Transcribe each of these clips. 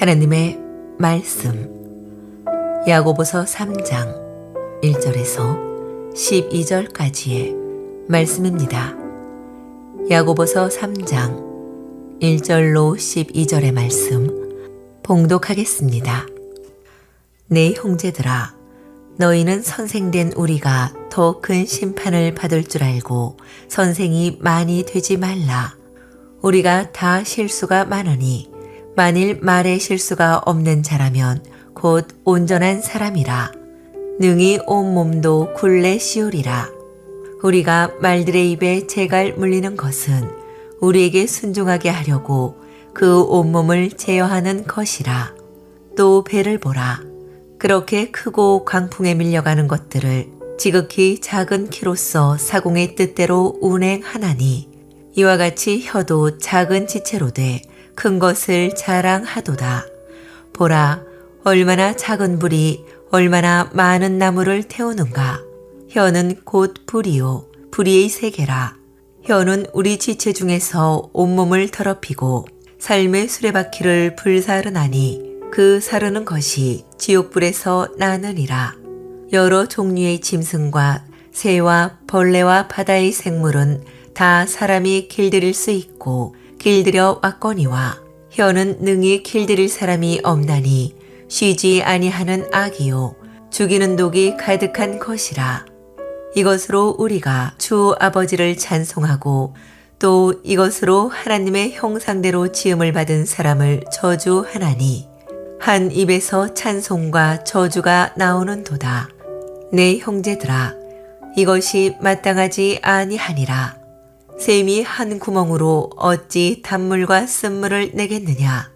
하나님의 말씀 야고보서 3장 1절에서 12절까지의 말씀입니다. 야고보서 3장 1절로 12절의 말씀 봉독하겠습니다. 내 형제들아, 너희는 선생된 우리가 더 큰 심판을 받을 줄 알고 선생이 많이 되지 말라. 우리가 다 실수가 많으니 만일 말에 실수가 없는 자라면 곧 온전한 사람이라. 능히 온몸도 굴레 씌우리라. 우리가 말들의 입에 재갈 물리는 것은 우리에게 순종하게 하려고 그 온몸을 제어하는 것이라. 또 배를 보라. 그렇게 크고 광풍에 밀려가는 것들을 지극히 작은 키로서 사공의 뜻대로 운행하나니 이와 같이 혀도 작은 지체로 돼 큰 것을 자랑하도다. 보라, 얼마나 작은 불이 얼마나 많은 나무를 태우는가. 혀는 곧 불이요 불의의 세계라. 혀는 우리 지체 중에서 온몸을 더럽히고 삶의 수레바퀴를 불사르나니 그 사르는 것이 지옥불에서 나느니라. 여러 종류의 짐승과 새와 벌레와 바다의 생물은 다 사람이 길들일 수 있고 길들여 왔거니와 혀는 능히 길들일 사람이 없나니 쉬지 아니하는 악이요 죽이는 독이 가득한 것이라. 이것으로 우리가 주 아버지를 찬송하고 또 이것으로 하나님의 형상대로 지음을 받은 사람을 저주하나니 한 입에서 찬송과 저주가 나오는도다. 내 형제들아, 이것이 마땅하지 아니하니라. 샘이 한 구멍으로 어찌 단물과 쓴물을 내겠느냐.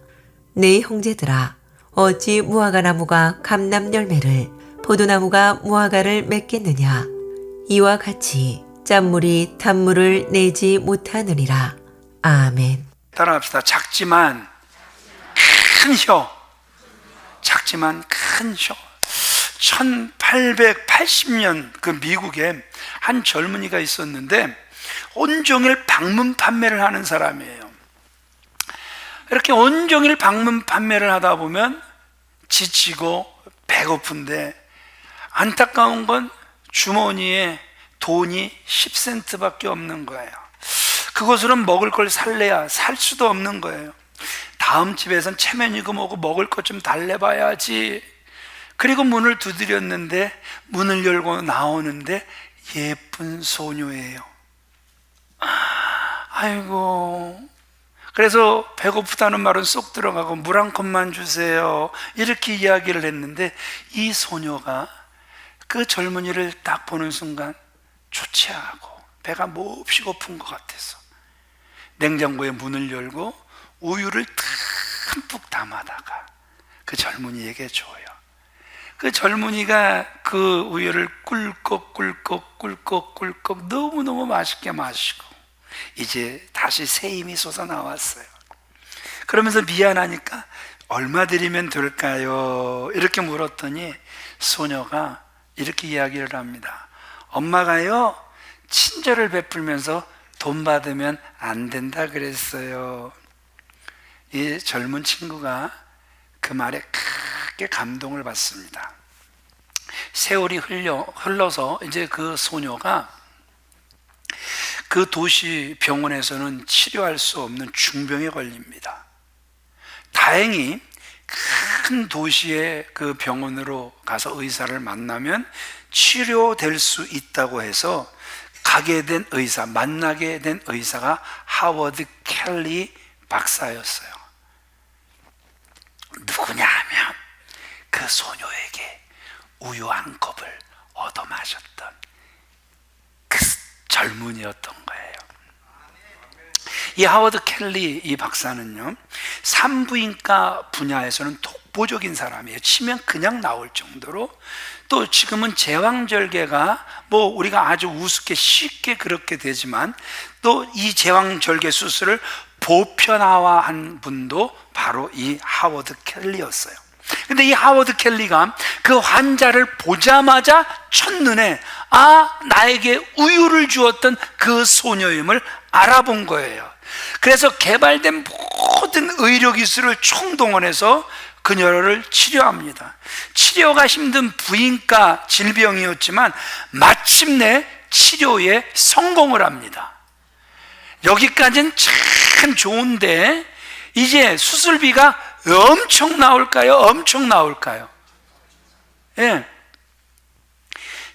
내 형제들아, 어찌 무화과 나무가 감람 열매를 포도나무가 무화과를 맺겠느냐. 이와 같이 짠물이 단물을 내지 못하느니라. 아멘. 따라합시다. 작지만 큰 혀. 작지만 큰 혀. 1880년 그 미국에 한 젊은이가 있었는데 온종일 방문 판매를 하는 사람이에요. 이렇게 온종일 방문 판매를 하다 보면 지치고 배고픈데 안타까운 건 주머니에 돈이 10센트밖에 없는 거예요. 그것으로는 먹을 걸 살래야 살 수도 없는 거예요. 다음 집에선 체면이고 뭐고 먹을 것 좀 달래봐야지. 그리고 문을 두드렸는데 문을 열고 나오는데 예쁜 소녀예요. 아이고, 그래서 배고프다는 말은 쏙 들어가고 물 한 컵만 주세요 이렇게 이야기를 했는데 이 소녀가 그 젊은이를 딱 보는 순간 좋지 않고 배가 몹시 고픈 것 같아서 냉장고에 문을 열고 우유를 듬뿍 담아다가 그 젊은이에게 줘요. 그 젊은이가 그 우유를 꿀꺽 너무너무 맛있게 마시고 이제 다시 새 힘이 솟아나왔어요. 그러면서 미안하니까 얼마 드리면 될까요? 이렇게 물었더니 소녀가 이렇게 이야기를 합니다. 엄마가요, 친절을 베풀면서 돈 받으면 안 된다 그랬어요. 이 젊은 친구가 그 말에 크게 감동을 받습니다. 세월이 흘러서 이제 그 소녀가 그 도시 병원에서는 치료할 수 없는 중병에 걸립니다. 다행히 큰 도시의 그 병원으로 가서 의사를 만나면 치료될 수 있다고 해서 만나게 된 의사가 하워드 켈리 박사였어요. 누구냐 하면 그 소녀에게 우유 한 컵을 얻어 마셨던 그 젊은이였던 거예요. 이 하워드 켈리 이 박사는요, 산부인과 분야에서는 독보적인 사람이에요. 치면 그냥 나올 정도로. 또 지금은 제왕절개가 뭐 우리가 아주 우습게 쉽게 그렇게 되지만 또 이 제왕절개 수술을 보편화한 분도 바로 이 하워드 켈리였어요. 근데 이 하워드 켈리가 그 환자를 보자마자 첫눈에 나에게 우유를 주었던 그 소녀임을 알아본 거예요. 그래서 개발된 모든 의료기술을 총동원해서 그녀를 치료합니다. 치료가 힘든 부인과 질병이었지만 마침내 치료에 성공을 합니다. 여기까지는 참 좋은데 이제 수술비가 엄청 나올까요? 엄청 나올까요? 예.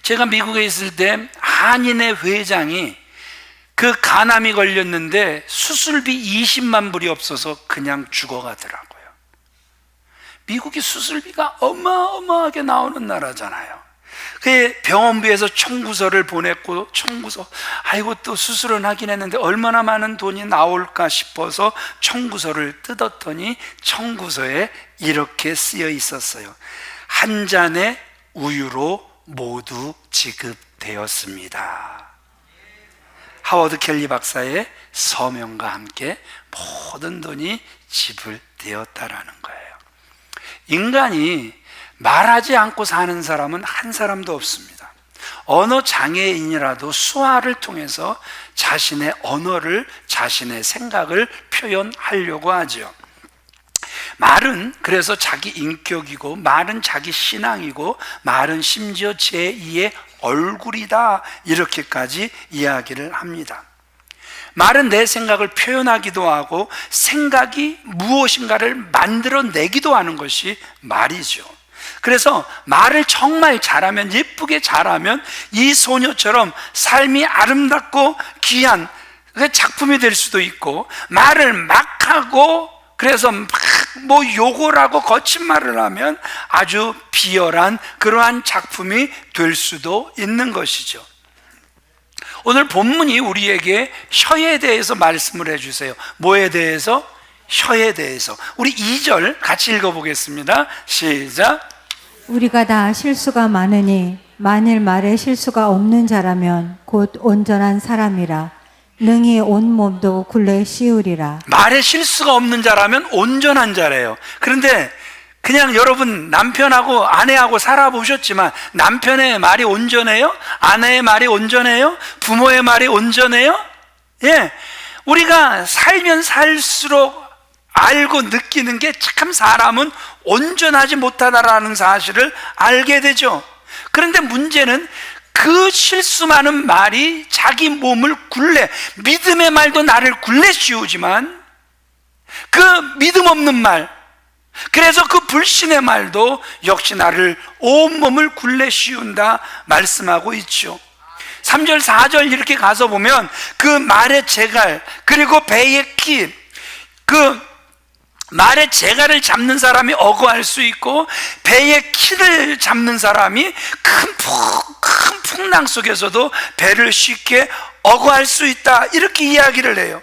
제가 미국에 있을 때 한인회 회장이 그 간암이 걸렸는데 수술비 20만 불이 없어서 그냥 죽어가더라고요. 미국이 수술비가 어마어마하게 나오는 나라잖아요. 그 병원비에서 청구서를 보냈고 아이고 또 수술은 하긴 했는데 얼마나 많은 돈이 나올까 싶어서 청구서를 뜯었더니 청구서에 이렇게 쓰여 있었어요. 한 잔의 우유로 모두 지급되었습니다. 하워드 켈리 박사의 서명과 함께 모든 돈이 지불되었다라는 거예요. 인간이 말하지 않고 사는 사람은 한 사람도 없습니다. 언어 장애인이라도 수화를 통해서 자신의 언어를, 자신의 생각을 표현하려고 하죠. 말은 그래서 자기 인격이고, 말은 자기 신앙이고, 말은 심지어 제2의 얼굴이다, 이렇게까지 이야기를 합니다. 말은 내 생각을 표현하기도 하고 생각이 무엇인가를 만들어내기도 하는 것이 말이죠. 그래서 말을 정말 잘하면, 예쁘게 잘하면 이 소녀처럼 삶이 아름답고 귀한 작품이 될 수도 있고, 말을 막 하고 그래서 막 욕을 하고 거친 말을 하면 아주 비열한 그러한 작품이 될 수도 있는 것이죠. 오늘 본문이 우리에게 혀에 대해서 말씀을 해주세요. 뭐에 대해서? 혀에 대해서. 우리 2절 같이 읽어보겠습니다. 시작. 우리가 다 실수가 많으니 만일 말에 실수가 없는 자라면 곧 온전한 사람이라 능히 온 몸도 굴레 씌우리라. 말에 실수가 없는 자라면 온전한 자래요. 그런데 그냥 여러분 남편하고 아내하고 살아보셨지만 남편의 말이 온전해요? 아내의 말이 온전해요? 부모의 말이 온전해요? 예, 우리가 살면 살수록 알고 느끼는 게 참 사람은 온전하지 못하다라는 사실을 알게 되죠. 그런데 문제는 그 실수 많은 말이 자기 몸을 믿음의 말도 나를 굴레 씌우지만 그 믿음 없는 말, 그래서 그 불신의 말도 역시 나를 온몸을 굴레 씌운다 말씀하고 있죠. 3절 4절 이렇게 가서 보면 그 말의 재갈, 그리고 배의 키, 그 말의 재갈을 잡는 사람이 어거할 수 있고 배의 키를 잡는 사람이 큰 풍랑 속에서도 배를 쉽게 어거할 수 있다, 이렇게 이야기를 해요.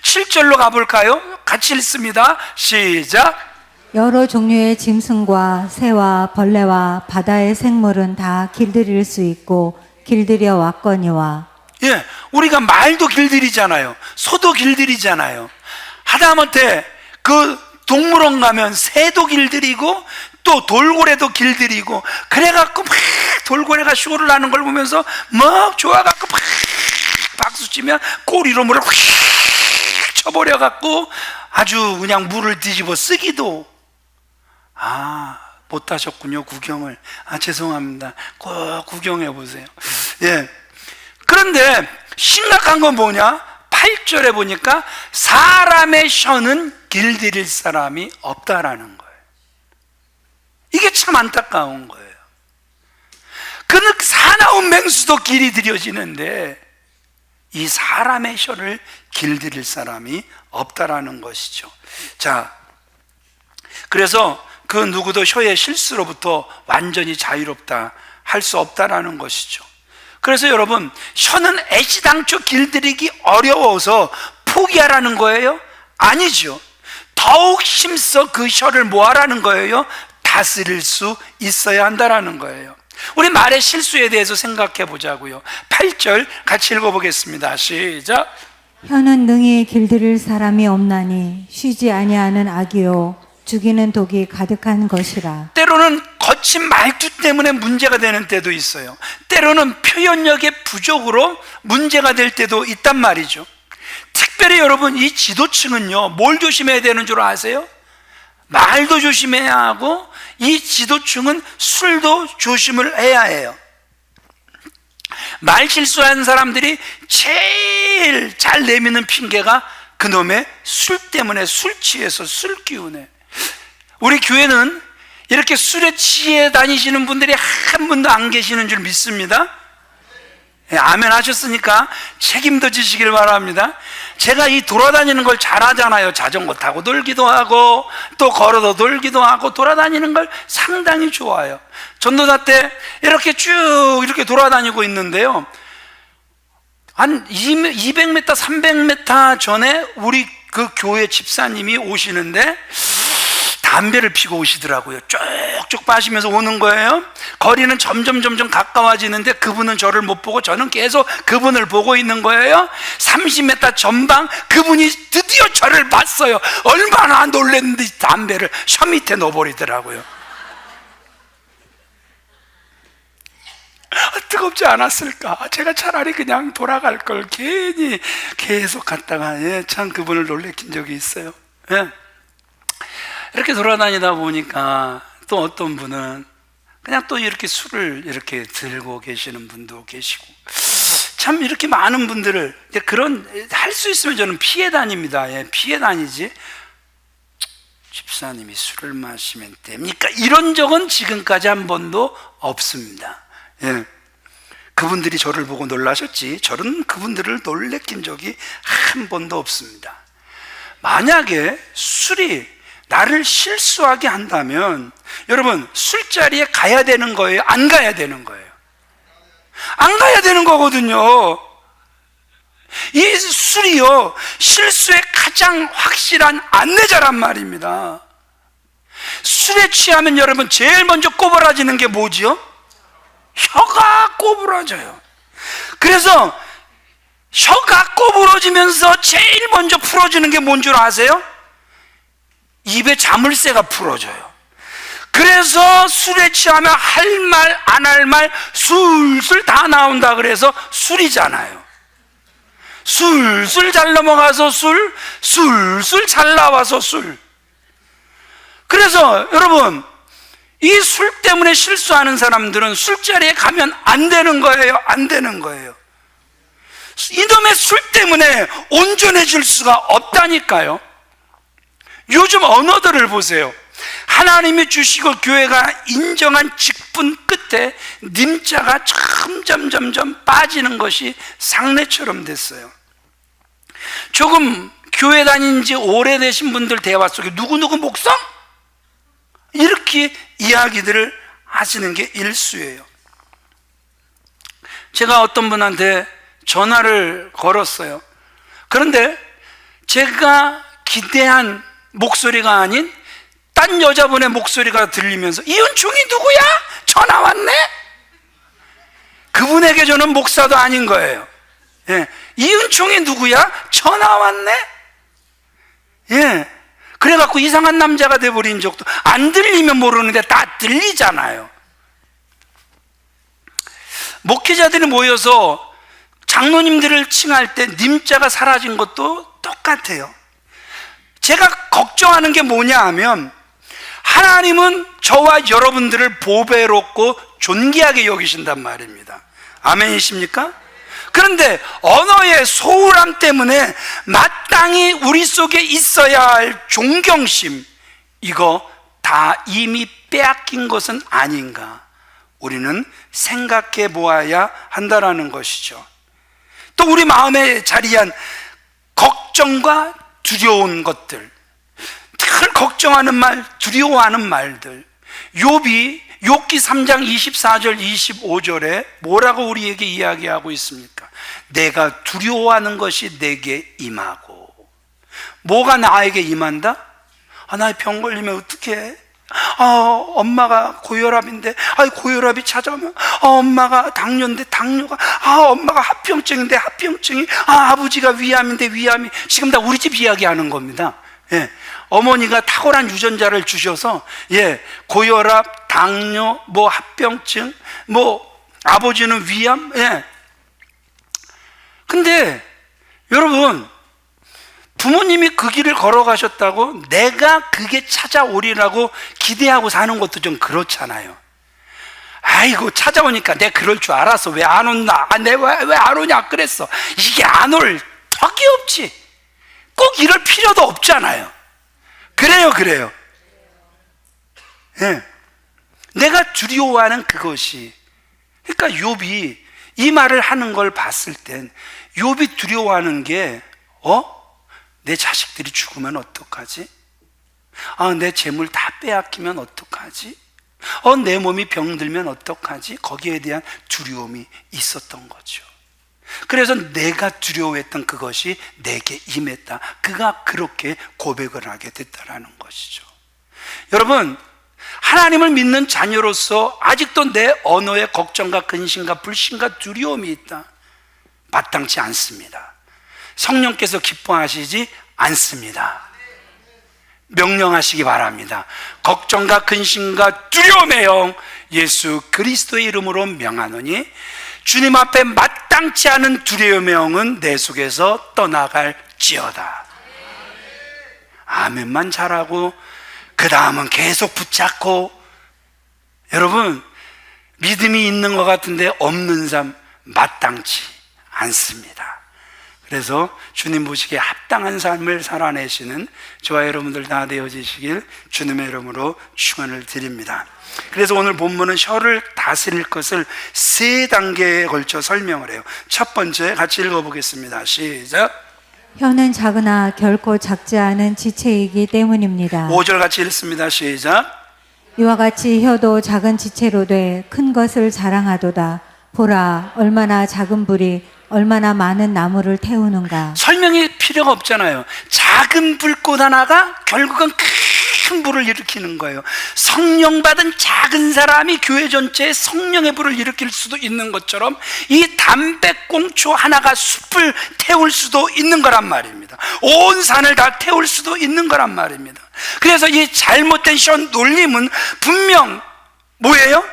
7절로 가볼까요? 같이 읽습니다. 시작. 여러 종류의 짐승과 새와 벌레와 바다의 생물은 다 길들일 수 있고 길들여 왔거니와. 예, 우리가 말도 길들이잖아요. 소도 길들이잖아요. 하다못해 그 동물원 가면 새도 길들이고 또 돌고래도 길들이고, 그래갖고 막 돌고래가 쇼를 하는 걸 보면서 막 좋아갖고 막 박수치면 꼬리로 물을 휙 쳐버려갖고 아주 그냥 물을 뒤집어 쓰기도. 못 하셨군요, 구경을. 죄송합니다. 꼭 구경해 보세요. 예. 그런데 심각한 건 뭐냐? 8절에 보니까 사람의 혀는 길들일 사람이 없다라는 거예요. 이게 참 안타까운 거예요. 그 사나운 맹수도 길이 들여지는데 이 사람의 혀를 길들일 사람이 없다라는 것이죠. 자, 그래서 그 누구도 혀의 실수로부터 완전히 자유롭다 할 수 없다라는 것이죠. 그래서 여러분, 혀는 애시당초 길들이기 어려워서 포기하라는 거예요? 아니죠. 더욱 힘써 그 혀를 뭐하라는 거예요? 다스릴 수 있어야 한다라는 거예요. 우리 말의 실수에 대해서 생각해 보자고요. 8절 같이 읽어보겠습니다. 시작. 혀는 능히 길들일 사람이 없나니 쉬지 아니하는 악이요 죽이는 독이 가득한 것이라. 때로는 거친 말투 때문에 문제가 되는 때도 있어요. 때로는 표현력의 부족으로 문제가 될 때도 있단 말이죠. 특별히 여러분, 이 지도층은요, 뭘 조심해야 되는 줄 아세요? 말도 조심해야 하고, 이 지도층은 술도 조심을 해야 해요. 말 실수하는 사람들이 제일 잘 내미는 핑계가 그놈의 술 때문에, 술 취해서 술 기운에. 우리 교회는 이렇게 술에 취해 다니시는 분들이 한 분도 안 계시는 줄 믿습니다. 예, 아멘 하셨으니까 책임도 지시길 바랍니다. 제가 이 돌아다니는 걸 잘하잖아요. 자전거 타고 놀기도 하고 또 걸어서 놀기도 하고 돌아다니는 걸 상당히 좋아해요. 전도사 때 이렇게 쭉 이렇게 돌아다니고 있는데요, 한 200m, 300m 전에 우리 그 교회 집사님이 오시는데 담배를 피고 오시더라고요. 쭉쭉 빠시면서 오는 거예요. 거리는 점점 가까워지는데 그분은 저를 못 보고 저는 계속 그분을 보고 있는 거예요. 30m 전방 그분이 드디어 저를 봤어요. 얼마나 놀랐는데 담배를 셔 밑에 넣어버리더라고요. 뜨겁지 않았을까? 제가 차라리 그냥 돌아갈 걸 괜히 계속 갔다가, 예, 참 그분을 놀래킨 적이 있어요. 예. 이렇게 돌아다니다 보니까 또 어떤 분은 그냥 또 이렇게 술을 이렇게 들고 계시는 분도 계시고, 참 이렇게 많은 분들을, 그런, 할 수 있으면 저는 피해 다닙니다. 예, 피해 다니지. 집사님이 술을 마시면 됩니까? 이런 적은 지금까지 한 번도 없습니다. 예. 그분들이 저를 보고 놀라셨지, 저는 그분들을 놀래킨 적이 한 번도 없습니다. 만약에 술이 나를 실수하게 한다면 여러분, 술자리에 가야 되는 거예요? 안 가야 되는 거예요? 안 가야 되는 거거든요. 이 술이요, 실수의 가장 확실한 안내자란 말입니다. 술에 취하면 여러분 제일 먼저 꼬부라지는 게 뭐지요? 혀가 꼬부라져요. 그래서 혀가 꼬부러지면서 제일 먼저 풀어지는 게 뭔 줄 아세요? 입에 자물쇠가 풀어져요. 그래서 술에 취하면 할 말 안 할 말 술술 다 나온다 그래서 술이잖아요. 술술 잘 넘어가서 술, 술술 잘 나와서 술. 그래서 여러분, 이 술 때문에 실수하는 사람들은 술자리에 가면 안 되는 거예요. 안 되는 거예요. 이놈의 술 때문에 온전해질 수가 없다니까요. 요즘 언어들을 보세요. 하나님이 주시고 교회가 인정한 직분 끝에 님자가 점점 빠지는 것이 상례처럼 됐어요. 조금 교회 다닌 지 오래되신 분들 대화 속에 누구누구 목사? 이렇게 이야기들을 하시는 게 일수예요. 제가 어떤 분한테 전화를 걸었어요. 그런데 제가 기대한 목소리가 아닌 딴 여자분의 목소리가 들리면서, 이은총이 누구야? 전화 왔네? 그분에게 저는 목사도 아닌 거예요. 예. 이은총이 누구야? 전화 왔네? 예. 그래갖고 이상한 남자가 돼버린 적도, 안 들리면 모르는데 다 들리잖아요. 목회자들이 모여서 장로님들을 칭할 때 님자가 사라진 것도 똑같아요. 제가 걱정하는 게 뭐냐 하면, 하나님은 저와 여러분들을 보배롭고 존귀하게 여기신단 말입니다. 아멘이십니까? 그런데 언어의 소홀함 때문에 마땅히 우리 속에 있어야 할 존경심, 이거 다 이미 빼앗긴 것은 아닌가, 우리는 생각해 보아야 한다라는 것이죠. 또 우리 마음에 자리한 걱정과 두려운 것들, 늘 걱정하는 말, 두려워하는 말들. 욥기 3장 24절 25절에 뭐라고 우리에게 이야기하고 있습니까? 내가 두려워하는 것이 내게 임하고. 뭐가 나에게 임한다? 나의 병 걸리면 어떡해? 엄마가 고혈압인데, 고혈압이 찾아오면, 엄마가 당뇨인데, 당뇨가, 엄마가 합병증인데, 합병증이, 아버지가 위암인데, 위암이. 지금 다 우리 집 이야기하는 겁니다. 예. 어머니가 탁월한 유전자를 주셔서, 예, 고혈압, 당뇨, 합병증, 아버지는 위암, 예. 근데, 여러분, 부모님이 그 길을 걸어가셨다고 내가 그게 찾아오리라고 기대하고 사는 것도 좀 그렇잖아요. 아이고, 찾아오니까 내가 그럴 줄 알았어. 왜 안 온다? 내가 왜 안 오냐 그랬어. 이게 안 올 턱이 없지. 꼭 이럴 필요도 없잖아요. 그래요. 예. 내가 두려워하는 그것이, 그러니까 욥이 이 말을 하는 걸 봤을 땐 욥이 두려워하는 게 내 자식들이 죽으면 어떡하지? 내 재물 다 빼앗기면 어떡하지? 내 몸이 병들면 어떡하지? 거기에 대한 두려움이 있었던 거죠. 그래서 내가 두려워했던 그것이 내게 임했다. 그가 그렇게 고백을 하게 됐다라는 것이죠. 여러분, 하나님을 믿는 자녀로서 아직도 내 언어에 걱정과 근심과 불신과 두려움이 있다. 마땅치 않습니다. 성령께서 기뻐하시지 않습니다. 명령하시기 바랍니다. 걱정과 근심과 두려움의 영 예수 그리스도의 이름으로 명하노니 주님 앞에 마땅치 않은 두려움의 영은 내 속에서 떠나갈지어다. 아멘만 잘하고 그 다음은 계속 붙잡고, 여러분, 믿음이 있는 것 같은데 없는 삶 마땅치 않습니다. 그래서 주님 보시기에 합당한 삶을 살아내시는 저와 여러분들 다 되어지시길 주님의 이름으로 축원을 드립니다. 그래서 오늘 본문은 혀를 다스릴 것을 세 단계에 걸쳐 설명을 해요. 첫 번째 같이 읽어보겠습니다. 시작. 혀는 작으나 결코 작지 않은 지체이기 때문입니다. 5절 같이 읽습니다. 시작. 이와 같이 혀도 작은 지체로 돼 큰 것을 자랑하도다. 보라, 얼마나 작은 불이 얼마나 많은 나무를 태우는가. 설명이 필요가 없잖아요. 작은 불꽃 하나가 결국은 큰 불을 일으키는 거예요. 성령 받은 작은 사람이 교회 전체에 성령의 불을 일으킬 수도 있는 것처럼 이 담배꽁초 하나가 숲을 태울 수도 있는 거란 말입니다. 온 산을 다 태울 수도 있는 거란 말입니다. 그래서 이 잘못된 혀 놀림은 분명 뭐예요?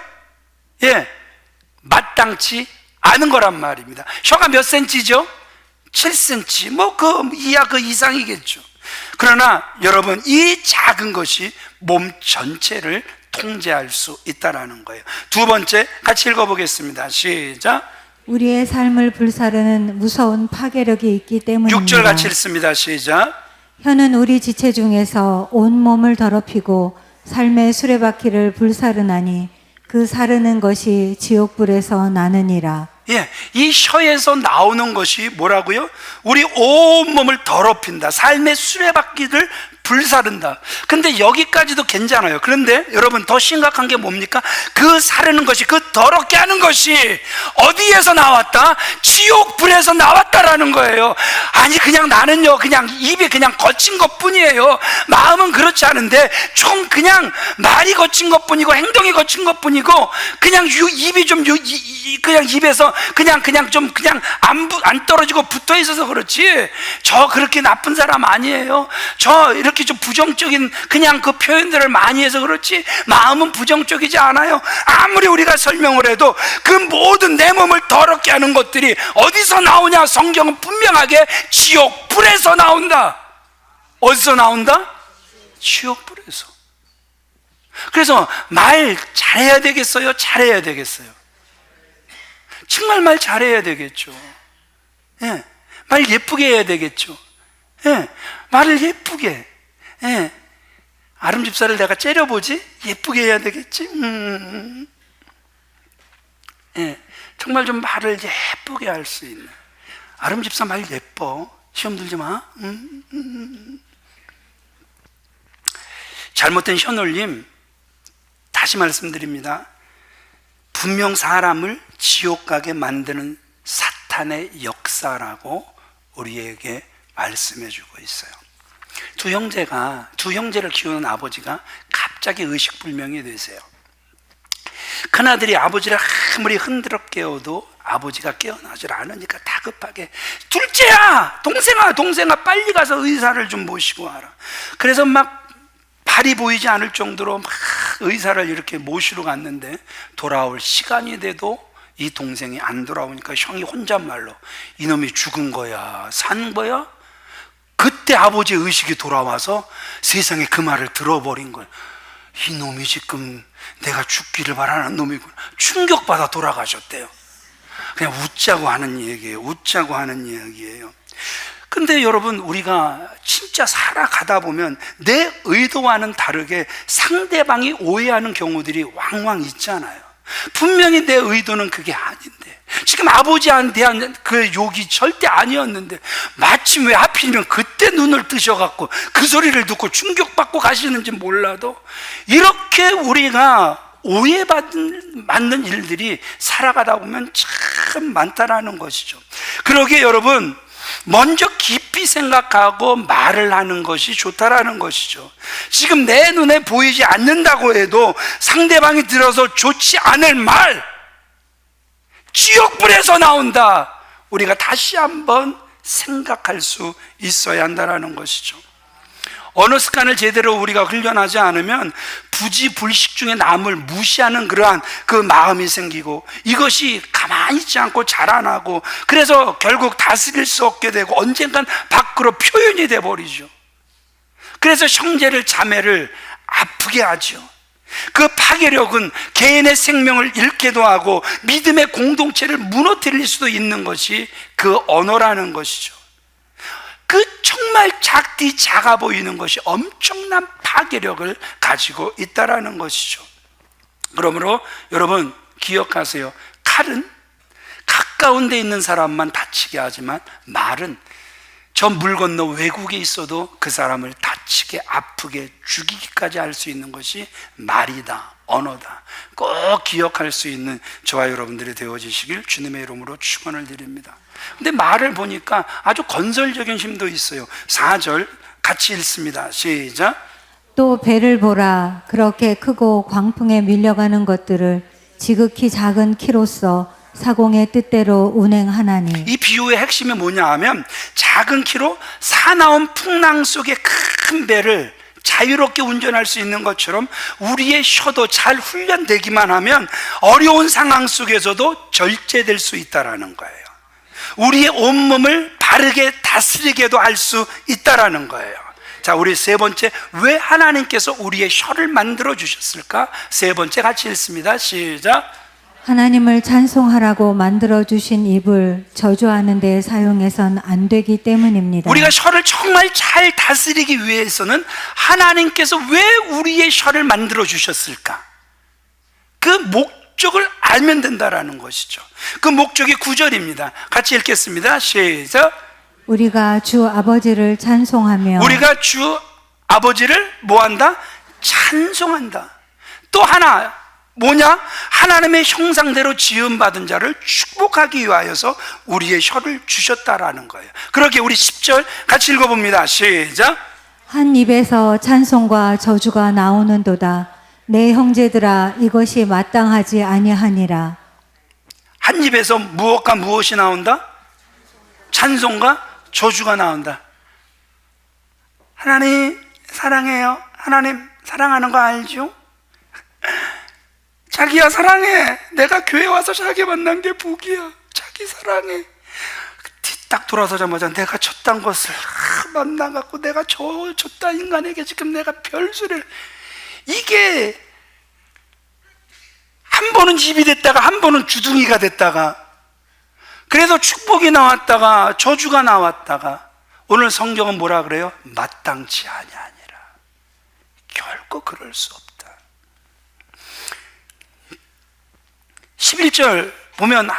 마땅치 않은 거란 말입니다. 혀가 몇 센치죠? 7cm, 그 이하 그 이상이겠죠. 그러나 여러분, 이 작은 것이 몸 전체를 통제할 수 있다라는 거예요. 두 번째 같이 읽어보겠습니다. 시작. 우리의 삶을 불사르는 무서운 파괴력이 있기 때문입니다. 6절 같이 읽습니다. 시작. 혀는 우리 지체 중에서 온 몸을 더럽히고 삶의 수레바퀴를 불사르나니 그 사르는 것이 지옥불에서 나느니라. 이 혀에서 나오는 것이 뭐라고요? 우리 온몸을 더럽힌다. 삶의 수레바퀴를 불사른다. 근데 여기까지도 괜찮아요. 그런데 여러분, 더 심각한 게 뭡니까? 그 사르는 것이, 그 더럽게 하는 것이 어디에서 나왔다? 지옥불에서 나왔다라는 거예요. 아니, 그냥 나는요, 그냥 입이 그냥 거친 것 뿐이에요. 마음은 그렇지 않은데 좀 그냥 말이 거친 것 뿐이고 행동이 거친 것 뿐이고 그냥 입이 좀 그냥 입에서 그냥 좀 그냥 안 떨어지고 붙어 있어서 그렇지, 저 그렇게 나쁜 사람 아니에요. 저 이렇게 좀 부정적인 그냥 그 표현들을 많이 해서 그렇지 마음은 부정적이지 않아요. 아무리 우리가 설명을 해도 그 모든 내 몸을 더럽게 하는 것들이 어디서 나오냐? 성경은 분명하게 지옥불에서 나온다. 어디서 나온다? 지옥불에서. 그래서 말 잘해야 되겠어요? 잘해야 되겠어요? 정말 말 잘해야 되겠죠. 말 예쁘게 해야 되겠죠. 말을 예쁘게. 아름 집사를 내가 째려보지? 예쁘게 해야 되겠지? 정말 좀 말을 예쁘게 할 수 있는. 아름 집사 말 예뻐. 시험 들지 마. 잘못된 혀놀림, 다시 말씀드립니다. 분명 사람을 지옥 가게 만드는 사탄의 역사라고 우리에게 말씀해 주고 있어요. 두 형제를 키우는 아버지가 갑자기 의식불명이 되세요. 큰아들이 아버지를 아무리 흔들어 깨워도 아버지가 깨어나질 않으니까 다급하게, 둘째야, 동생아 빨리 가서 의사를 좀 모시고 와라. 그래서 막 발이 보이지 않을 정도로 막 의사를 이렇게 모시러 갔는데 돌아올 시간이 돼도 이 동생이 안 돌아오니까 형이 혼잣말로, 이놈이 죽은 거야 산 거야? 그때 아버지의 의식이 돌아와서 세상에 그 말을 들어버린 거예요. 이 놈이 지금 내가 죽기를 바라는 놈이구나. 충격받아 돌아가셨대요. 그냥 웃자고 하는 얘기예요. 웃자고 하는 이야기예요. 근데 여러분, 우리가 진짜 살아가다 보면 내 의도와는 다르게 상대방이 오해하는 경우들이 왕왕 있잖아요. 분명히 내 의도는 그게 아닌데, 지금 아버지한테 대한 그 욕이 절대 아니었는데 마침 왜 하필이면 그때 눈을 뜨셔갖고 그 소리를 듣고 충격받고 가시는지 몰라도, 이렇게 우리가 오해받는 일들이 살아가다 보면 참 많다라는 것이죠. 그러기에 여러분, 먼저 깊이 생각하고 말을 하는 것이 좋다라는 것이죠. 지금 내 눈에 보이지 않는다고 해도 상대방이 들어서 좋지 않을 말, 지옥불에서 나온다, 우리가 다시 한번 생각할 수 있어야 한다는 것이죠. 언어 습관을 제대로 우리가 훈련하지 않으면 부지불식 중에 남을 무시하는 그러한 그 마음이 생기고, 이것이 가만히 있지 않고 자라나고, 그래서 결국 다스릴 수 없게 되고 언젠간 밖으로 표현이 돼버리죠. 그래서 형제를 자매를 아프게 하죠. 그 파괴력은 개인의 생명을 잃게도 하고 믿음의 공동체를 무너뜨릴 수도 있는 것이 그 언어라는 것이죠. 그 정말 작디 작아 보이는 것이 엄청난 파괴력을 가지고 있다라는 것이죠. 그러므로 여러분 기억하세요. 칼은 가까운 데 있는 사람만 다치게 하지만 말은 저 물 건너 외국에 있어도 그 사람을 다치게, 아프게, 죽이기까지 할 수 있는 것이 말이다, 언어다. 꼭 기억할 수 있는 저와 여러분들이 되어지시길 주님의 이름으로 축원을 드립니다. 근데 말을 보니까 아주 건설적인 힘도 있어요. 4절 같이 읽습니다. 시작. 또 배를 보라. 그렇게 크고 광풍에 밀려가는 것들을 지극히 작은 키로서 사공의 뜻대로 운행하나니. 이 비유의 핵심이 뭐냐 하면, 작은 키로 사나운 풍랑 속의 큰 배를 자유롭게 운전할 수 있는 것처럼 우리의 혀도 잘 훈련되기만 하면 어려운 상황 속에서도 절제될 수 있다라는 거예요. 우리의 온몸을 바르게 다스리게도 할 수 있다라는 거예요. 자, 우리 세 번째, 왜 하나님께서 우리의 혀를 만들어 주셨을까? 세 번째 같이 읽습니다. 시작. 하나님을 찬송하라고 만들어주신 입을 저주하는 데 사용해선 안 되기 때문입니다. 우리가 혀를 정말 잘 다스리기 위해서는 하나님께서 왜 우리의 혀를 만들어 주셨을까? 그 목적을 알면 된다라는 것이죠. 그 목적이 9절입니다. 같이 읽겠습니다. 시작. 우리가 주 아버지를 찬송하며. 우리가 주 아버지를 뭐한다? 찬송한다. 또 하나 뭐냐? 하나님의 형상대로 지음받은 자를 축복하기 위하여서 우리의 혀를 주셨다라는 거예요. 그렇게 우리 10절 같이 읽어봅니다. 시작. 한 입에서 찬송과 저주가 나오는도다. 내 형제들아, 이것이 마땅하지 아니하니라. 한 입에서 무엇과 무엇이 나온다? 찬송과 저주가 나온다. 하나님 사랑해요. 하나님 사랑하는 거 알죠? 자기야 사랑해. 내가 교회 와서 자기 만난 게 복이야. 자기 사랑해. 딱 돌아서자마자 내가 쳤단 것을 만나갖고 내가 쳤다 인간에게 지금 내가 별수를, 이게 한 번은 입이 됐다가 한 번은 주둥이가 됐다가, 그래서 축복이 나왔다가 저주가 나왔다가, 오늘 성경은 뭐라 그래요? 마땅치 아니하니라. 결코 그럴 수 없다. 11절 보면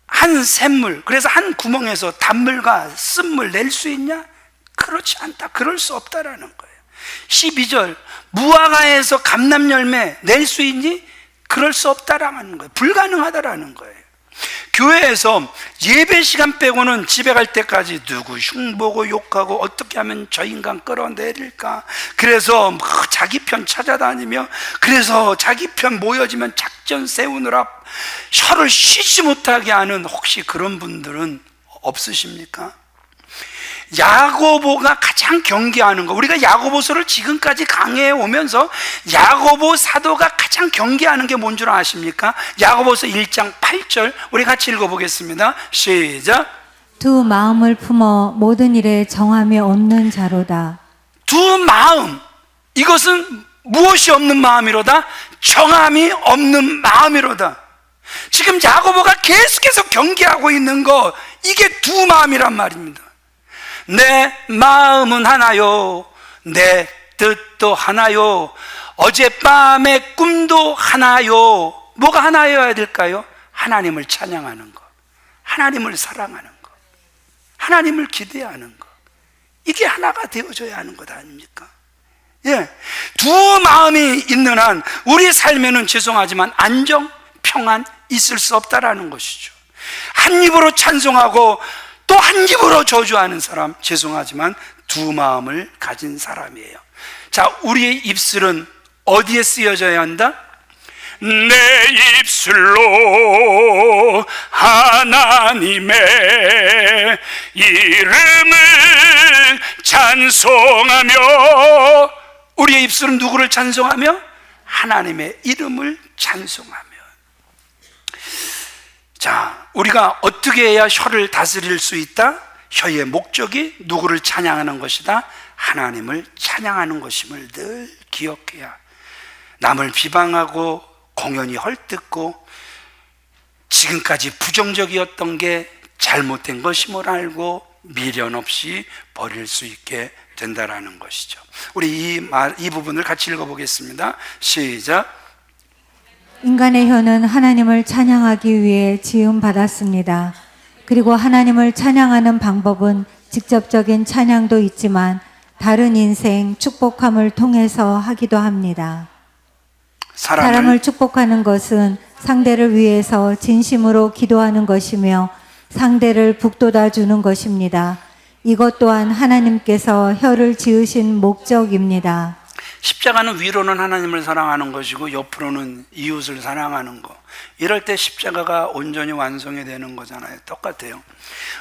한 샘물, 그래서 한 구멍에서 단물과 쓴물 낼 수 있냐? 그렇지 않다. 그럴 수 없다라는 거예요. 12절 무화과에서 감람 열매 낼 수 있니? 그럴 수 없다라는 거예요. 불가능하다라는 거예요. 교회에서 예배 시간 빼고는 집에 갈 때까지 누구 흉보고 욕하고 어떻게 하면 저 인간 끌어내릴까, 그래서 뭐 자기 편 찾아다니며, 그래서 자기 편 모여지면 작전 세우느라 혀를 쉬지 못하게 하는, 혹시 그런 분들은 없으십니까? 야고보가 가장 경계하는 거, 우리가 야고보서를 지금까지 강해해 오면서 야고보 사도가 가장 경계하는 게 뭔 줄 아십니까? 야고보서 1장 8절 우리 같이 읽어보겠습니다. 시작. 두 마음을 품어 모든 일에 정함이 없는 자로다. 두 마음, 이것은 무엇이 없는 마음이로다? 정함이 없는 마음이로다. 지금 야고보가 계속해서 경계하고 있는 거, 이게 두 마음이란 말입니다. 내 마음은 하나요, 내 뜻도 하나요, 어젯밤의 꿈도 하나요. 뭐가 하나여야 될까요? 하나님을 찬양하는 것, 하나님을 사랑하는 것, 하나님을 기대하는 것, 이게 하나가 되어져야 하는 것 아닙니까? 예, 두 마음이 있는 한 우리 삶에는 죄송하지만 안정, 평안 있을 수 없다라는 것이죠. 한 입으로 찬송하고 또 한 입으로 저주하는 사람, 죄송하지만 두 마음을 가진 사람이에요. 자, 우리의 입술은 어디에 쓰여져야 한다? 내 입술로 하나님의 이름을 찬송하며, 우리의 입술은 누구를 찬송하며? 하나님의 이름을 찬송하며. 자, 우리가 어떻게 해야 혀를 다스릴 수 있다? 혀의 목적이 누구를 찬양하는 것이다? 하나님을 찬양하는 것임을 늘 기억해야, 남을 비방하고 공연히 헐뜯고 지금까지 부정적이었던 게 잘못된 것임을 알고 미련 없이 버릴 수 있게 된다라는 것이죠. 우리 이 부분을 같이 읽어보겠습니다. 시작. 인간의 혀는 하나님을 찬양하기 위해 지음 받았습니다. 그리고 하나님을 찬양하는 방법은 직접적인 찬양도 있지만 다른 인생 축복함을 통해서 하기도 합니다. 사람을 축복하는 것은 상대를 위해서 진심으로 기도하는 것이며 상대를 북돋아 주는 것입니다. 이것 또한 하나님께서 혀를 지으신 목적입니다. 십자가는 위로는 하나님을 사랑하는 것이고 옆으로는 이웃을 사랑하는 것, 이럴 때 십자가가 온전히 완성이 되는 거잖아요. 똑같아요.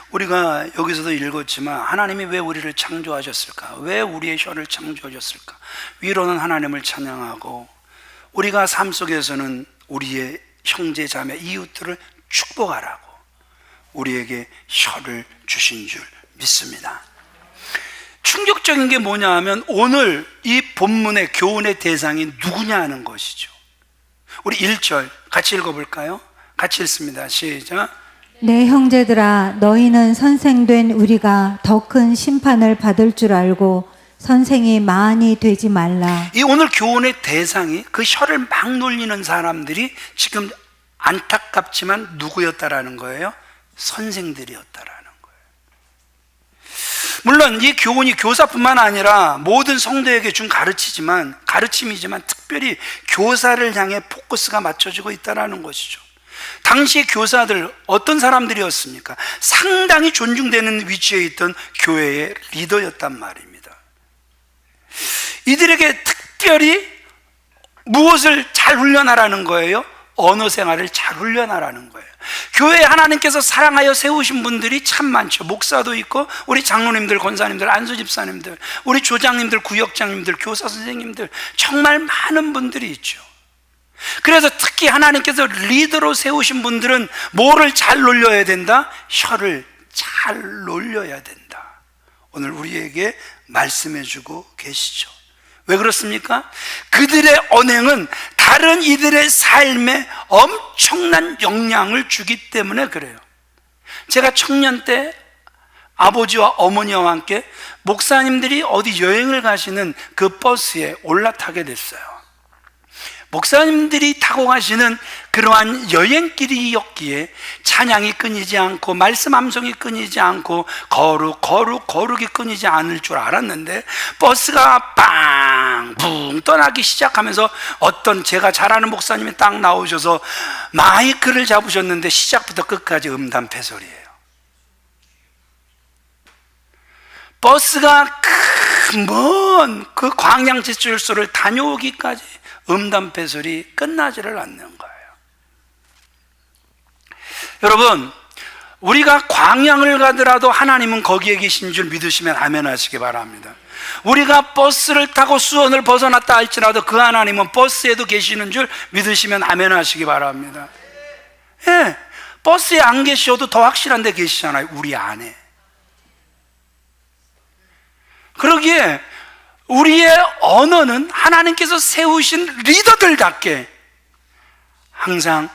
우리가 여기서도 읽었지만 하나님이 왜 우리를 창조하셨을까? 왜 우리의 혀를 창조하셨을까? 위로는 하나님을 찬양하고, 우리가 삶 속에서는 우리의 형제 자매 이웃들을 축복하라고 우리에게 혀를 주신 줄 믿습니다. 충격적인 게 뭐냐 하면 오늘 이 본문의 교훈의 대상이 누구냐 하는 것이죠. 우리 1절 같이 읽어볼까요? 같이 읽습니다. 시작. 내 형제들아, 너희는 선생된 우리가 더 큰 심판을 받을 줄 알고 선생이 많이 되지 말라. 이 오늘 교훈의 대상이 그 혀를 막 놀리는 사람들이 지금 안타깝지만 누구였다라는 거예요? 선생들이었다라는 거예요. 물론 이 교훈이 교사뿐만 아니라 모든 성도에게 준 가르침이지만 특별히 교사를 향해 포커스가 맞춰지고 있다라는 것이죠. 당시의 교사들 어떤 사람들이었습니까? 상당히 존중되는 위치에 있던 교회의 리더였단 말입니다. 이들에게 특별히 무엇을 잘 훈련하라는 거예요? 언어 생활을 잘 훈련하라는 거예요. 교회에 하나님께서 사랑하여 세우신 분들이 참 많죠. 목사도 있고 우리 장로님들, 권사님들, 안수집사님들, 우리 조장님들, 구역장님들, 교사 선생님들, 정말 많은 분들이 있죠. 그래서 특히 하나님께서 리더로 세우신 분들은 뭐를 잘 놀려야 된다? 혀를 잘 놀려야 된다. 오늘 우리에게 말씀해주고 계시죠. 왜 그렇습니까? 그들의 언행은 다른 이들의 삶에 엄청난 영향을 주기 때문에 그래요. 제가 청년 때 아버지와 어머니와 함께 목사님들이 어디 여행을 가시는 그 버스에 올라타게 됐어요. 목사님들이 타고 가시는 그러한 여행길이었기에 찬양이 끊이지 않고 말씀 암송이 끊이지 않고 거룩이 끊이지 않을 줄 알았는데 버스가 빵 붕 떠나기 시작하면서 어떤 제가 잘 아는 목사님이 딱 나오셔서 마이크를 잡으셨는데 시작부터 끝까지 음담패설이에요. 버스가 먼 그 광양지출소를 다녀오기까지 음담패설이 끝나지를 않는 거예요. 여러분, 우리가 광양을 가더라도 하나님은 거기에 계신 줄 믿으시면 아멘 하시기 바랍니다. 우리가 버스를 타고 수원을 벗어났다 할지라도 그 하나님은 버스에도 계시는 줄 믿으시면 아멘 하시기 바랍니다. 예, 버스에 안 계셔도 더 확실한 데 계시잖아요. 우리 안에. 그러기에 우리의 언어는 하나님께서 세우신 리더들답게 항상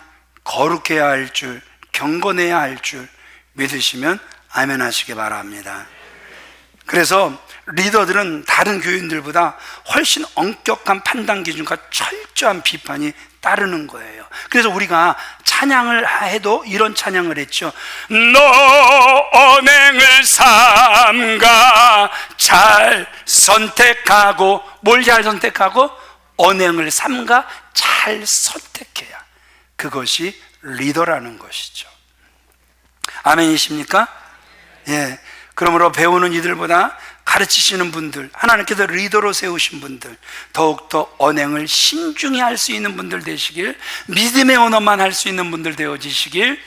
거룩해야 할 줄, 경건해야 할 줄 믿으시면 아멘 하시기 바랍니다. 그래서 리더들은 다른 교인들보다 훨씬 엄격한 판단 기준과 철저한 비판이 따르는 거예요. 그래서 우리가 찬양을 해도 이런 찬양을 했죠. 너 언행을 삼가 잘 선택하고, 뭘 잘 선택하고? 언행을 삼가 잘 선택해야, 그것이 리더라는 것이죠. 아멘이십니까? 예. 그러므로 배우는 이들보다 가르치시는 분들, 하나님께서 리더로 세우신 분들, 더욱더 언행을 신중히 할 수 있는 분들 되시길, 믿음의 언어만 할 수 있는 분들 되어지시길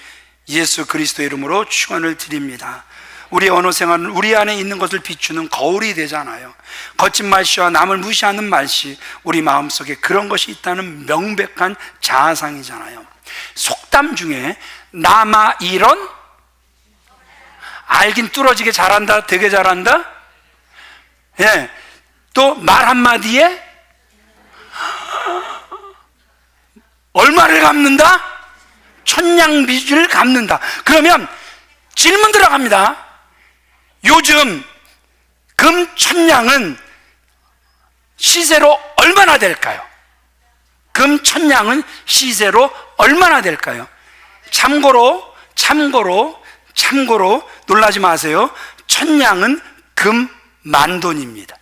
예수 그리스도의 이름으로 축원을 드립니다. 우리 언어 생활은 우리 안에 있는 것을 비추는 거울이 되잖아요. 거친 말씨와 남을 무시하는 말씨, 우리 마음속에 그런 것이 있다는 명백한 자아상이잖아요. 속담 중에 남아 이런, 알긴 뚫어지게 잘한다, 되게 잘한다. 예. 또 말 한마디에 얼마를 갚는다? 천냥빚을 갚는다. 그러면 질문 들어갑니다. 요즘 금 천냥은 시세로 얼마나 될까요? 금 천냥은 시세로 얼마나 될까요? 참고로 놀라지 마세요. 천냥은 금 10,000돈입니다.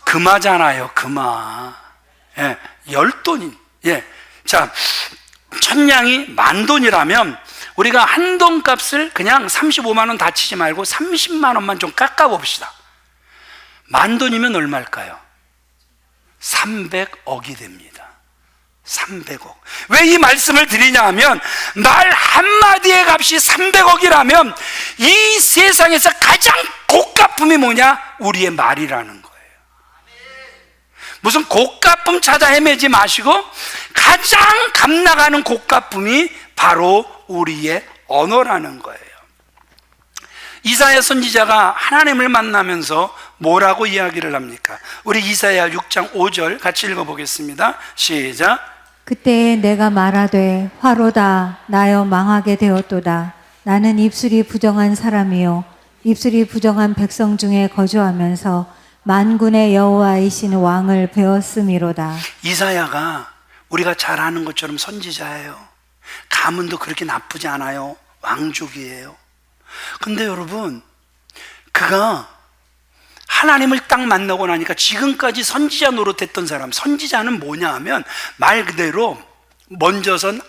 금화잖아요, 금화. 예, 10돈이. 예. 자, 천냥이 10,000돈이라면 우리가 한 돈 값을 그냥 35만 원 다 치지 말고 30만 원만 좀 깎아 봅시다. 10,000돈이면 얼마일까요? 300억이 됩니다. 300억. 왜 이 말씀을 드리냐 하면, 말 한마디의 값이 300억이라면 이 세상에서 가장 고가품이 뭐냐? 우리의 말이라는 거예요. 무슨 고가품 찾아 헤매지 마시고 가장 값 나가는 고가품이 바로 우리의 언어라는 거예요. 이사야 선지자가 하나님을 만나면서 뭐라고 이야기를 합니까? 우리 이사야 6장 5절 같이 읽어보겠습니다. 시작. 그때에 내가 말하되 화로다 나여 망하게 되었도다. 나는 입술이 부정한 사람이요 입술이 부정한 백성 중에 거주하면서 만군의 여호와이신 왕을 배웠음이로다. 이사야가 우리가 잘 아는 것처럼 선지자예요. 가문도 그렇게 나쁘지 않아요. 왕족이에요. 근데 여러분, 그가 하나님을 딱 만나고 나니까 지금까지 선지자 노릇했던 사람, 선지자는 뭐냐 하면 말 그대로 먼저선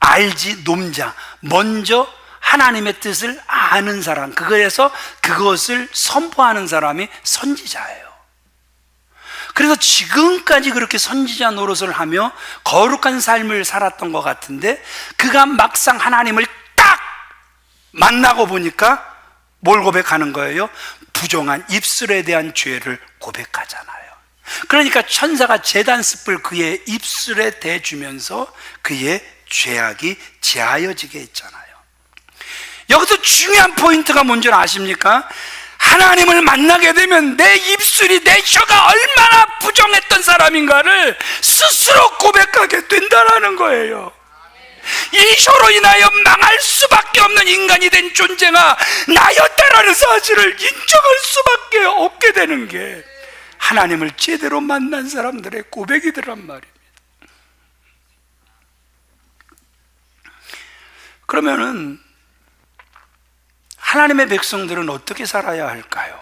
알지 놈자, 먼저 하나님의 뜻을 아는 사람, 그거에서 그것을 선포하는 사람이 선지자예요. 그래서 지금까지 그렇게 선지자 노릇을 하며 거룩한 삶을 살았던 것 같은데, 그가 막상 하나님을 딱 만나고 보니까 뭘 고백하는 거예요? 부정한 입술에 대한 죄를 고백하잖아요. 그러니까 천사가 제단스뿔 그의 입술에 대주면서 그의 죄악이 제하여지게 했잖아요. 여기서 중요한 포인트가 뭔지 아십니까? 하나님을 만나게 되면 내 입술이, 내 혀가 얼마나 부정했던 사람인가를 스스로 고백하게 된다는 거예요. 이 혀로 인하여 망할 수밖에 없는 인간이 된 존재가 나였다라는 사실을 인정할 수밖에 없게 되는 게 하나님을 제대로 만난 사람들의 고백이더란 말입니다. 그러면은 하나님의 백성들은 어떻게 살아야 할까요?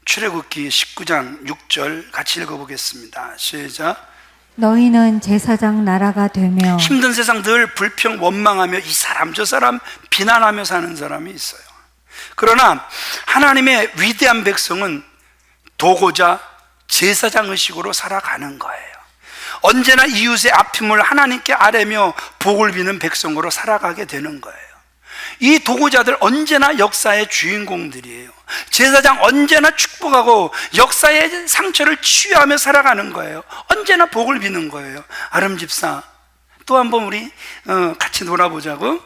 출애굽기 19장 6절 같이 읽어보겠습니다. 시작. 너희는 제사장 나라가 되며 힘든 세상 늘 불평 원망하며 이 사람 저 사람 비난하며 사는 사람이 있어요. 그러나 하나님의 위대한 백성은 도고자 제사장 의식으로 살아가는 거예요. 언제나 이웃의 아픔을 하나님께 아뢰며 복을 비는 백성으로 살아가게 되는 거예요. 이 도고자들 언제나 역사의 주인공들이에요. 제사장 언제나 축복하고 역사의 상처를 치유하며 살아가는 거예요. 언제나 복을 비는 거예요. 아름 집사, 또 한번 우리 같이 놀아보자고.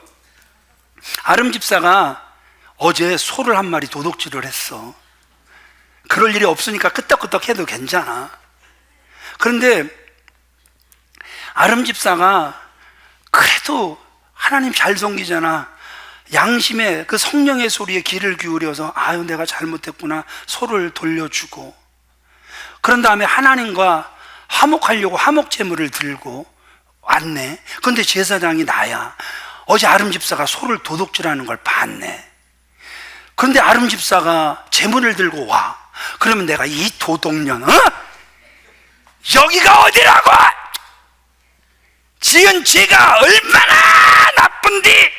아름 집사가 어제 소를 한 마리 도둑질을 했어. 그럴 일이 없으니까 끄떡끄떡 해도 괜찮아. 그런데 아름 집사가 그래도 하나님 잘 섬기잖아. 양심의 그 성령의 소리에 귀를 기울여서 아유 내가 잘못했구나 소를 돌려주고, 그런 다음에 하나님과 화목하려고 화목 제물을 들고 왔네. 그런데 제사장이 나야. 어제 아름 집사가 소를 도둑질하는 걸 봤네. 그런데 아름 집사가 제물을 들고 와. 그러면 내가 이 도둑년, 여기가 어디라고? 지은 죄가 얼마나 나쁜디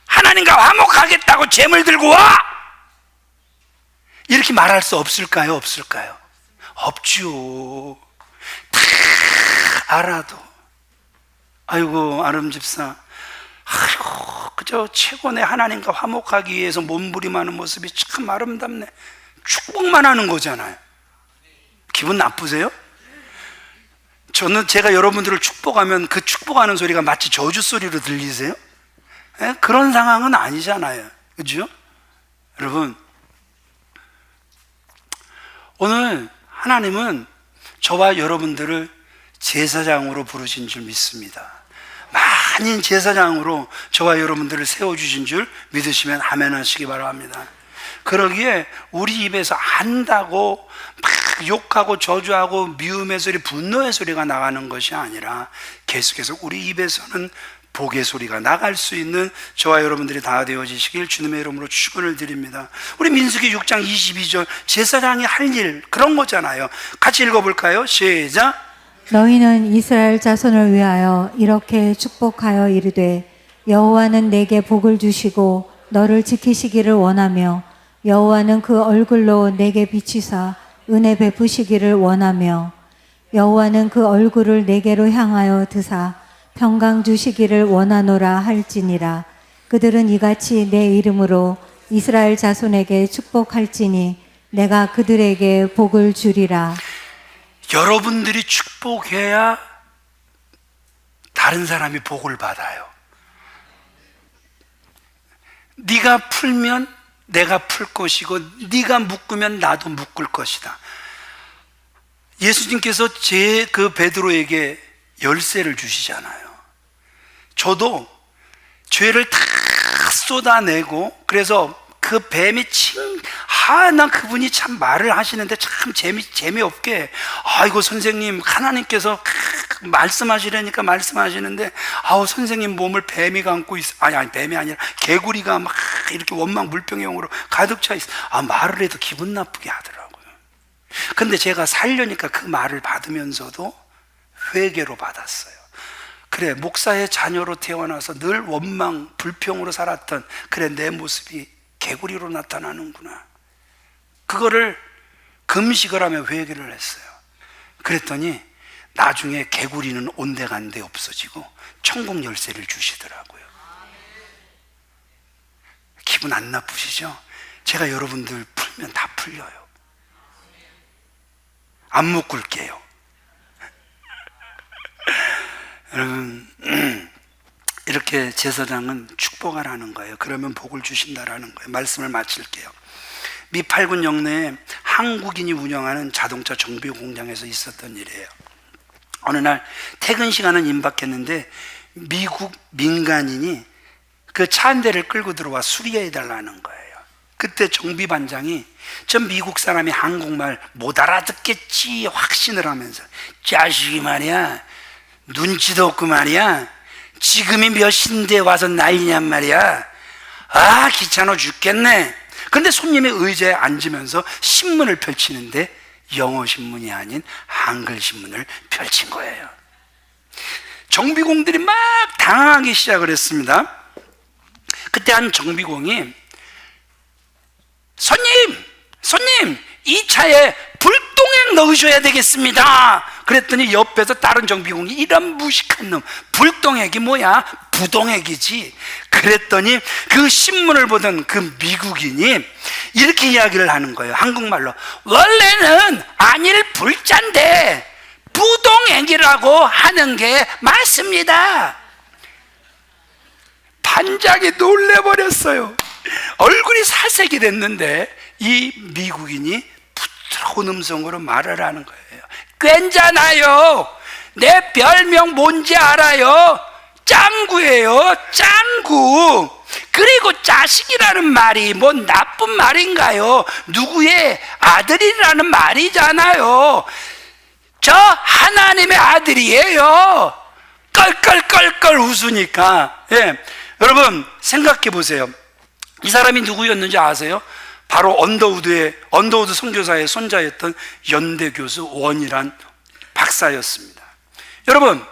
하나님과 화목하겠다고 제물 들고 와? 이렇게 말할 수 없을까요? 없을까요? 없죠. 다 알아도 아이고 아름 집사, 아이고 그저 최고의 하나님과 화목하기 위해서 몸부림하는 모습이 참 아름답네. 축복만 하는 거잖아요. 기분 나쁘세요? 저는 제가 여러분들을 축복하면 그 축복하는 소리가 마치 저주 소리로 들리세요? 예? 그런 상황은 아니잖아요. 그죠? 여러분, 오늘 하나님은 저와 여러분들을 제사장으로 부르신 줄 믿습니다. 만인 제사장으로 저와 여러분들을 세워주신 줄 믿으시면 아멘 하시기 바랍니다. 그러기에 우리 입에서 안다고 막 욕하고 저주하고 미움의 소리, 분노의 소리가 나가는 것이 아니라 계속해서 우리 입에서는 복의 소리가 나갈 수 있는 저와 여러분들이 다 되어지시길 주님의 이름으로 축원을 드립니다. 우리 민수기 6장 22절 제사장이 할 일 그런 거잖아요. 같이 읽어볼까요? 시작. 너희는 이스라엘 자손을 위하여 이렇게 축복하여 이르되 여호와는 내게 복을 주시고 너를 지키시기를 원하며 여호와는 그 얼굴로 내게 비치사 은혜 베푸시기를 원하며 여호와는 그 얼굴을 내게로 향하여 드사 평강 주시기를 원하노라 할지니라. 그들은 이같이 내 이름으로 이스라엘 자손에게 축복할지니 내가 그들에게 복을 주리라. 여러분들이 축복해야 다른 사람이 복을 받아요. 네가 풀면 내가 풀 것이고 네가 묶으면 나도 묶을 것이다. 예수님께서 제 그 베드로에게 열쇠를 주시잖아요. 저도 죄를 다 쏟아내고 그래서 그 뱀이 난 그분이 참 말을 하시는데 참 재미없게 아이고 선생님 하나님께서 말씀하시려니까 말씀하시는데 아우 선생님 몸을 뱀이 감고 있어. 아니 뱀이 아니라 개구리가 막 이렇게 원망 물병형으로 가득 차 있어. 말을 해도 기분 나쁘게 하더라고요. 근데 제가 살려니까 그 말을 받으면서도 회개로 받았어요. 그래 목사의 자녀로 태어나서 늘 원망 불평으로 살았던 그래 내 모습이 개구리로 나타나는구나. 그거를 금식을 하며 회개를 했어요. 그랬더니 나중에 개구리는 온데간데 없어지고 천국 열쇠를 주시더라고요. 기분 안 나쁘시죠? 제가 여러분들 풀면 다 풀려요. 안 묶을게요. 여러분 이렇게 제사장은 축복하라는 거예요. 그러면 복을 주신다라는 거예요. 말씀을 마칠게요. 미 8군 영내에 한국인이 운영하는 자동차 정비 공장에서 있었던 일이에요. 어느 날 퇴근 시간은 임박했는데 미국 민간인이 그 차 한 대를 끌고 들어와 수리해 달라는 거예요. 그때 정비반장이 저 미국 사람이 한국말 못 알아듣겠지 확신을 하면서 자식이 말이야 눈치도 없고 말이야 지금이 몇 시인데 와서 난리냔 말이야. 귀찮아 죽겠네. 그런데 손님의 의자에 앉으면서 신문을 펼치는데 영어 신문이 아닌 한글 신문을 펼친 거예요. 정비공들이 막 당황하기 시작을 했습니다. 그때 한 정비공이 손님 이 차에 불똥액 넣으셔야 되겠습니다. 그랬더니 옆에서 다른 정비공이 이런 무식한 놈, 불똥액이 뭐야? 부동액이지. 그랬더니 그 신문을 보던 그 미국인이 이렇게 이야기를 하는 거예요. 한국말로. 원래는 안일 불자인데 부동액이라고 하는 게 맞습니다. 반장이 놀래버렸어요. 얼굴이 살색이 됐는데 이 미국인이 부드러운 음성으로 말을 하는 거예요. 괜찮아요. 내 별명 뭔지 알아요? 짱구예요. 짱구. 그리고 자식이라는 말이 뭐 나쁜 말인가요? 누구의 아들이라는 말이잖아요. 저 하나님의 아들이에요. 껄껄껄껄 웃으니까. 예. 여러분 생각해 보세요. 이 사람이 누구였는지 아세요? 바로 언더우드 선교사의 손자였던 연대 교수 원이란 박사였습니다. 여러분,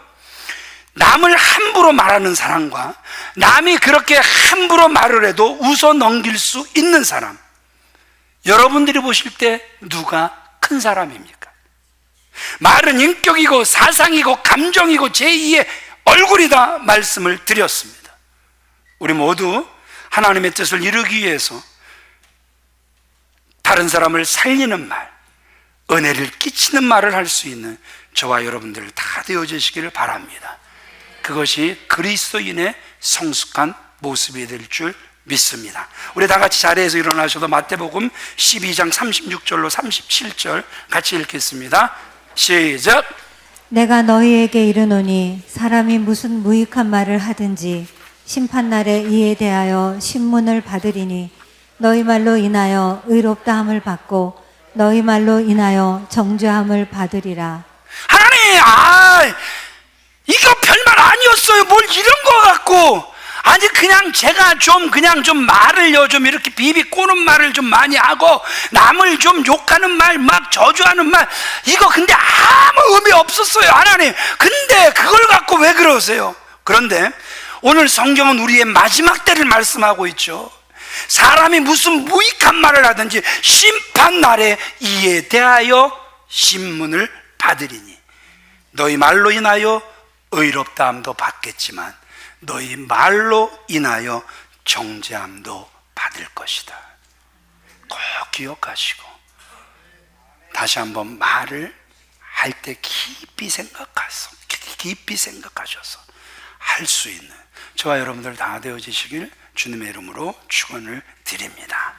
남을 함부로 말하는 사람과 남이 그렇게 함부로 말을 해도 웃어 넘길 수 있는 사람, 여러분들이 보실 때 누가 큰 사람입니까? 말은 인격이고 사상이고 감정이고 제2의 얼굴이다 말씀을 드렸습니다. 우리 모두 하나님의 뜻을 이루기 위해서 다른 사람을 살리는 말, 은혜를 끼치는 말을 할 수 있는 저와 여러분들 다 되어지시기를 바랍니다. 그것이 그리스도인의 성숙한 모습이 될 줄 믿습니다. 우리 다 같이 자리에서 일어나셔도 마태복음 12장 36절로 37절 같이 읽겠습니다. 시작. 내가 너희에게 이르노니 사람이 무슨 무익한 말을 하든지 심판날에 이에 대하여 신문을 받으리니 너희 말로 인하여 의롭다함을 받고 너희 말로 인하여 정죄함을 받으리라. 하나님, 이거 별말 아니었어요. 뭘 이런 거 갖고. 아니, 그냥 제가 좀 말을요, 좀 이렇게 비비 꼬는 말을 좀 많이 하고, 남을 좀 욕하는 말, 막 저주하는 말, 이거 근데 아무 의미 없었어요, 하나님. 근데 그걸 갖고 왜 그러세요? 그런데 오늘 성경은 우리의 마지막 때를 말씀하고 있죠. 사람이 무슨 무익한 말을 하든지 심판날에 이에 대하여 신문을 받으리니 너희 말로 인하여 의롭다함도 받겠지만 너희 말로 인하여 정죄함도 받을 것이다. 꼭 기억하시고 다시 한번 말을 할 때 깊이 생각하셔서 할 수 있는 저와 여러분들 다 되어지시길 주님의 이름으로 축원을 드립니다.